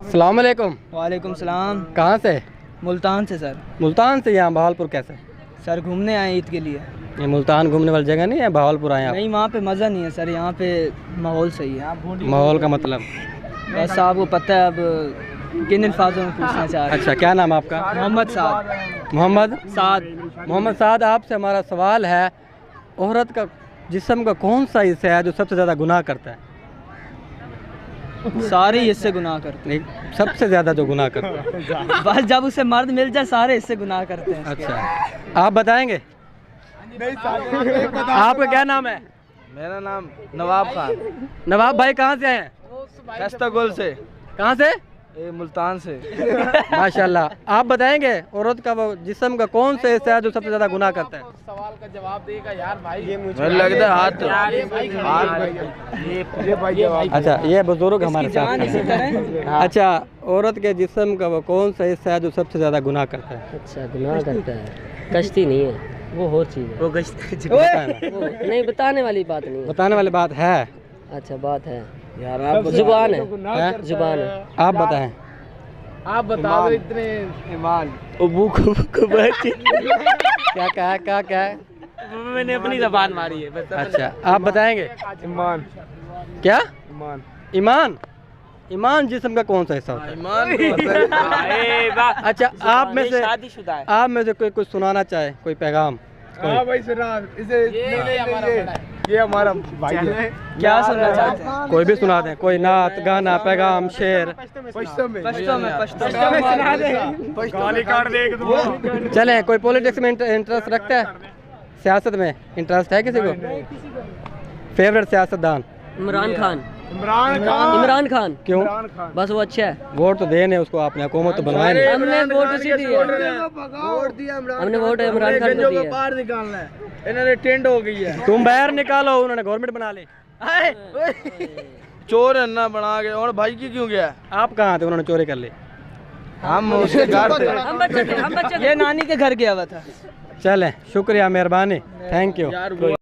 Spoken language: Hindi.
अस्सलाम वालेकुम। वालेकुम सलाम। कहाँ से? मुल्तान से सर। मुल्तान से यहाँ बहावलपुर कैसे? सर घूमने आए ईद के लिए। ये मुल्तान घूमने वाली जगह नहीं है, बहावलपुर आए आप? नहीं, वहाँ पे मज़ा नहीं है सर, यहाँ पे माहौल सही है। माहौल का मतलब? बस आपको पता है अब किन अल्फाजों में पूछना चाह रहे हैं। अच्छा, क्या नाम है आपका? मोहम्मद साद। मोहम्मद साद। मोहम्मद साद, आपसे हमारा सवाल है, औरत का जिस्म का कौन सा हिस्सा है जो सबसे ज़्यादा गुनाह करता है? सारे हिस्से गुनाह करते नहीं, सबसे ज़्यादा जो गुनाह करता है। हैं। बस जब उसे मर्द मिल जाए सारे हिस्से गुनाह करते हैं। अच्छा, आप बताएंगे? आपका क्या नाम है? मेरा नाम नवाब खान। नवाब भाई कहाँ से हैं? खस्तागुल से। कहाँ से? मुल्तान से। माशाल्लाह। आप बताएंगे औरत का वो जिस्म का कौन सा हिस्सा है जो सबसे ज़्यादा गुनाह करता है? सवाल का जवाब देगा यार भाई। ये मुझे लगता है हाथ। अच्छा, ये बुजुर्ग हमारे साथ हैं। अच्छा, औरत के जिस्म का वो कौन सा हिस्सा है जो सबसे ज़्यादा गुनाह करता है? अच्छा, गुनाह करता है, कश्ती नहीं है, वो और चीज़ है। वो नहीं, बताने वाली बात नहीं है। बताने वाली बात है। अच्छा, बात है यार, आप जुबान है, हैं? जुबान है। आप बताएं। आप बता दो इतने ईमान। क्या है? मैंने अपनी जबान मारी है। अच्छा, आप बताएंगे? ईमान। क्या? ईमान। ईमान? ईमान जिस्म का कौन सा हिस्सा होता है? ईमान। अच्छा, आप में से शादीशुदा है। आप में से कोई कुछ सुनाना चाहे, कोई पैगाम? हाँ भाई सुना। इसे ये हमारा भाई है। क्या सुनना चाहते हैं? कोई भी सुना दें, कोई नात गाना पैगाम शेर। पश्तो में सुना दे। चलें, कोई पॉलिटिक्स में इंटरेस्ट रखता है? सियासत में इंटरेस्ट है किसी को? फेवरेट सियासतदान? इमरान खान। इमरान इमरान खान। क्यों? बस वो अच्छा है। वोट तो देने उसको, आपने हुकूमत तो बनवाए नहीं। हमने वोट उसी दिया, हमने वोट इमरान खान को दिया। बाहर निकालना है, इन्होंने टेंड हो गई है। तुम बाहर निकालो, उन्होंने गवर्नमेंट बना ली। चोर है ना बना के। और भाई की क्यों गया? आप कहाँ थे? उन्होंने चोरी कर ली। हम उसके घर थे। हम बच्चे थे। ये नानी के घर गया हुआ था। चलें, शुक्रिया, मेहरबानी, थैंक यू।